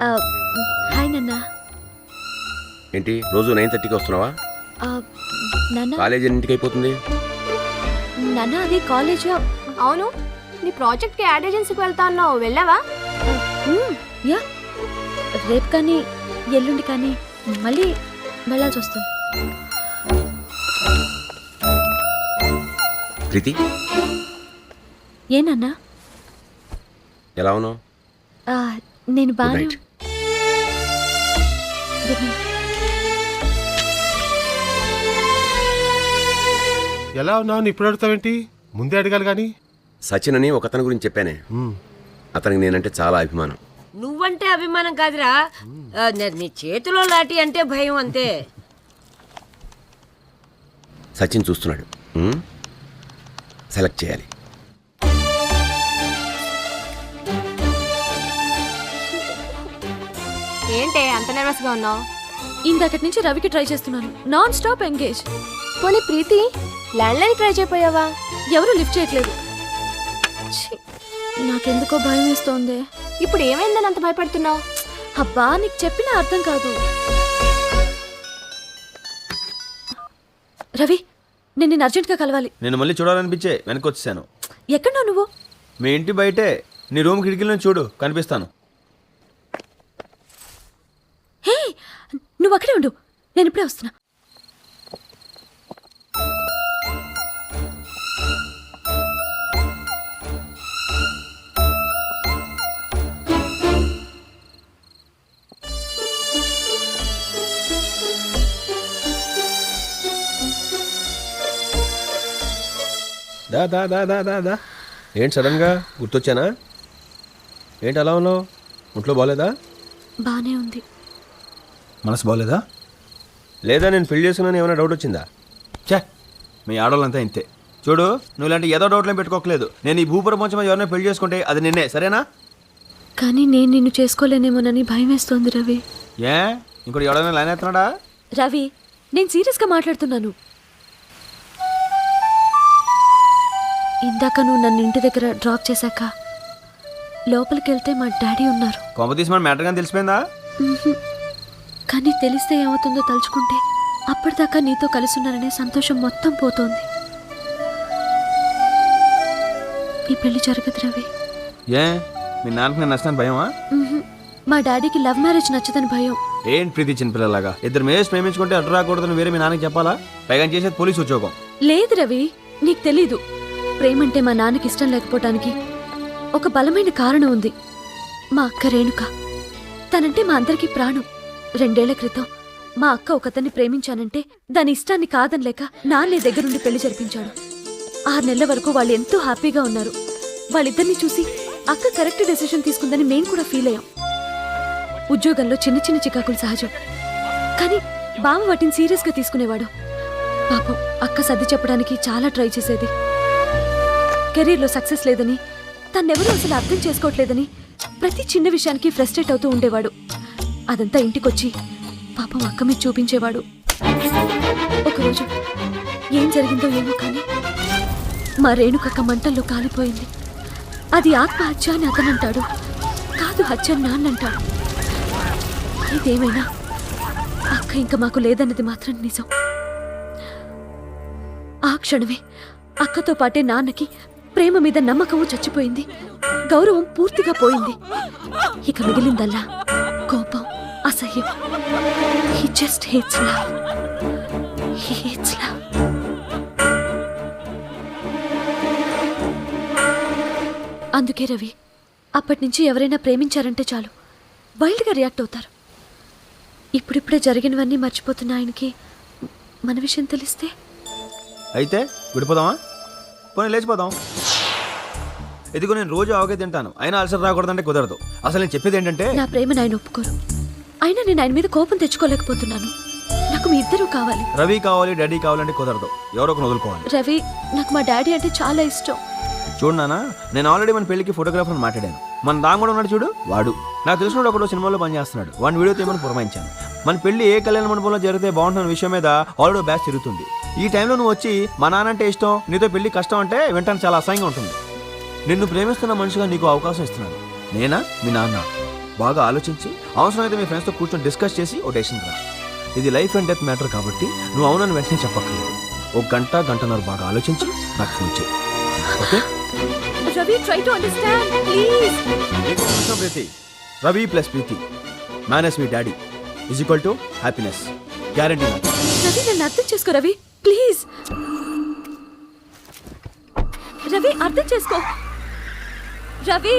Hi నాన్న. ఏంటి రోజు 9:30కి వస్తున్నావా? నాన్న కాలేజీ ఎన్నింటికి అయిపోతుంది? నాన్న అది కాలేజ్. అవును, నీ ప్రాజెక్ట్ కి యాడ్ ఏజెన్సీకి వెళ్తా అన్నావు, వెళ్ళావా? యా, రేపు కానీ ఎల్లుండి కానీ మళ్ళీ వెళ్ళాల్సి వస్తుంది. ప్రీతి, ఏనన్నా? ఎలా ఉన్నావు? నేను బాగా. నైట్. Good night. ఎలా ఉన్నావు? ఇప్పుడు అడుగుతావేంటి? ముందే అడగాలి కానీ. సచిన్ అని ఒక అతని గురించి చెప్పానే, అతనికి నేనంటే చాలా అభిమానం. నువ్వంటే అభిమానం కాదురా, నీ చేతిలో లాటి అంటే భయం అంతే. సచిన్ చూస్తున్నాడు, సెలెక్ట్ చేయాలి. ఏంటే అంత నర్వస్ గా ఉన్నావు? ఇందాకటి నుంచి రవికి ట్రై చేస్తున్నాను, నాన్ స్టాప్ ఎంగేజ్. పోనీ ప్రీతి, ల్యాండ్ లైన్ ట్రై చేయపోయావా? ఎవరు లిఫ్ట్ చేయట్లేదు. నాకెందుకో భయం వేస్తోంది. ఇప్పుడు ఏమైందని అంత భయపడుతున్నావు? అబ్బా, నీకు చెప్పిన అర్థం కాదు. రవి, నేను నిన్ను అర్జెంట్గా కలవాలి. నేను మళ్ళీ చూడాలనిపించే వెనక్కి వచ్చేసాను. ఎక్కడున్నావు నువ్వు? మీ ఇంటి బయటే, నీ రూమ్ కిటికీలో చూడు, కనిపిస్తాను. హే, నువ్వు అక్కడే ఉండు, నేను ఇప్పుడే వస్తున్నా. దా దా దా దా దా దా. ఏంటి సడన్గా గుర్తొచ్చానా? ఏంటి అలా ఉన్నావు? ఒంట్లో బాగోలేదా? బానే ఉంది. మనసు బాగోలేదా? లేదా నేను పెళ్లి చేసుకున్నాను ఏమైనా డౌట్ వచ్చిందా? చే, మీ ఆడవాళ్ళంతా ఇంతే. చూడు, నువ్వు ఇలాంటి ఏదో డౌట్లేం పెట్టుకోకలేదు. నేను ఈ భూప్రపంచం మీద ఎవరైనా పెళ్లి చేసుకుంటే అది నిన్నే, సరేనా? కానీ నేను నిన్ను చేసుకోలేనేమోనని భయం వేస్తోంది రవి. ఏ, ఇంకోటి ఎవడైనా లైన్ ఎత్తున్నాడా? రవి, నేను సీరియస్గా మాట్లాడుతున్నాను. ఇందాక నువ్వు నన్ను ఇంటి దగ్గర డ్రాప్ చేశాక లోపలికి వెళ్తే మా డాడీ ఉన్నారు. కొంప తీసి మన మ్యాటర్ కానీ తెలిసిపోయిందా? కానీ తెలిస్తే ఏమవుతుందో తలుచుకుంటే అప్పటిదాకా నీతో కలిసి ఉన్నాననే సంతోషం మొత్తం పోతోంది. ఈ పెళ్లి జరగదు రవి. ఏ, మీ నాన్నకి నేను నచ్చిన భయమా? మా డాడీకి లవ్ మ్యారేజ్ నచ్చదని భయం. ఏంటి ప్రీతి చిన్నపిల్లలాగా ఇద్దరు మేస్ ప్రేమించుకుంటే అడ్డు రాకూడదని వేరే మీ నాన్నకి చెప్పాలా? పైగా చేసేది పోలీసు ఉద్యోగం. లేదు రవి, నీకు తెలీదు. ప్రేమంటే మా నాన్నకి ఇష్టం లేకపోవటానికి ఒక బలమైన కారణం ఉంది. మా అక్క రేణుక. తనంటే మా అందరికీ ప్రాణం. 2 ఏళ్ల క్రితం మా అక్క ఒకతన్ని ప్రేమించానంటే దాని ఇష్టాన్ని కాదనలేక నాన్నే దగ్గరుండి పెళ్లి జరిపించాడు. 6 నెలల వరకు వాళ్ళు ఎంతో హ్యాపీగా ఉన్నారు. వాళ్ళిద్దరిని చూసి అక్క కరెక్ట్ డెసిషన్ తీసుకుందని మేం కూడా ఫీల్ అయ్యాం. ఉద్యోగంలో చిన్న చిన్న చికాకులు సహజం, కానీ బావ వాటిని సీరియస్గా తీసుకునేవాడు. పాపం అక్క సర్ది చెప్పడానికి చాలా ట్రై చేసేది. కెరీర్లో సక్సెస్ లేదని, తన్నెవరూ అసలు అర్థం చేసుకోవట్లేదని ప్రతి చిన్న విషయానికి ఫ్రస్ట్రేట్ అవుతూ ఉండేవాడు. అదంతా ఇంటికొచ్చి పాపం అక్క మీద చూపించేవాడు. ఒకరోజు ఏం జరిగిందో ఏమో కానీ మా రేణుకక్క మంటల్లో కాలిపోయింది. అది ఆత్మహత్య అని అతనంటాడు, కాదు హత్య అని నాన్నంటాడు. ఇదేమైనా అక్క ఇంకా మాకు లేదన్నది మాత్రం నిజం. ఆ క్షణమే అక్కతో పాటే నాన్నకి ప్రేమ మీద నమ్మకము చచ్చిపోయింది, గౌరవం పూర్తిగా పోయింది. ఇక మిగిలిందల్లా కోపం, అసహ్యం. He just hates love. He hates love. అందుకే రవి, అప్పటినుంచి ఎవరైనా ప్రేమించారంటే చాలు వైల్డ్గా రియాక్ట్ అవుతారు. ఇప్పుడిప్పుడే జరిగినవన్నీ మర్చిపోతున్న ఆయనకి మన విషయం తెలిస్తే? అయితే విడిపోదామా? పోనీ లేచిపోదాం. ఇదిగో నేను రోజు ఆవకే తింటాను, అయినా అల్సర్ రాకూడదంటే కుదరదు. అసలు నేను చెప్పేది ఏంటంటే, నా ప్రేమను ఆయన ఒప్పుకోరు. అయినా నేను ఆయన మీద కోపం తెచ్చుకోలేకపోతున్నాను. నాకు మీ ఇద్దరూ కావాలి. రవి కావాలి, డాడీ కావాలంటే కుదరదు. ఎవరో ఒకరు వదులుకోవాలి. రవి, నాకు మా డాడీ అంటే చాలా ఇష్టం. చూడు నాన్న, నేను ఆల్రెడీ మన పెళ్లికి ఫోటోగ్రాఫర్ మాట్లాడాను. మన దాం కూడా ఉన్నాడు చూడు, వాడు నాకు తెలిసిన ఒకడు సినిమాలో పనిచేస్తున్నాడు. వాడిని వీడియో తీయమని పురమాయించాను. మన పెళ్లి ఏ కళ్యాణ మండపంలో జరిగితే బాగుంటున్న విషయం మీద ఆల్రెడీ బ్యాచ్ తిరుగుతుంది. ఈ టైంలో నువ్వు వచ్చి మా నాన్న అంటే ఇష్టం, నీతో పెళ్లి కష్టం అంటే వింటానికి చాలా అసహ్యంగా ఉంటుంది. నిన్ను ప్రేమిస్తున్న మనిషిగా నీకు అవకాశం ఇస్తున్నాను. నేనా మీ నాన్న? బాగా ఆలోచించి అవసరమైతే మీ ఫ్రెండ్స్తో కూర్చొని డిస్కస్ చేసి ఓ డెసిషన్ రా. ఇది లైఫ్ అండ్ డెత్ మ్యాటర్ కాబట్టి నువ్వు అవునని వెంటనే చెప్పక్కర్లేదు. ఒక గంటన్నర బాగా ఆలోచించి నాకు ఫోన్ చేయి. Okay? Ravi try to understand please. Preethi Ravi plus Preethi minus మీ daddy is equal to happiness. Guarantee నాకు. రవి నన్ను అర్థం చేసుకో రవి ప్లీజ్. రవి అర్థం చేసుకో రవి.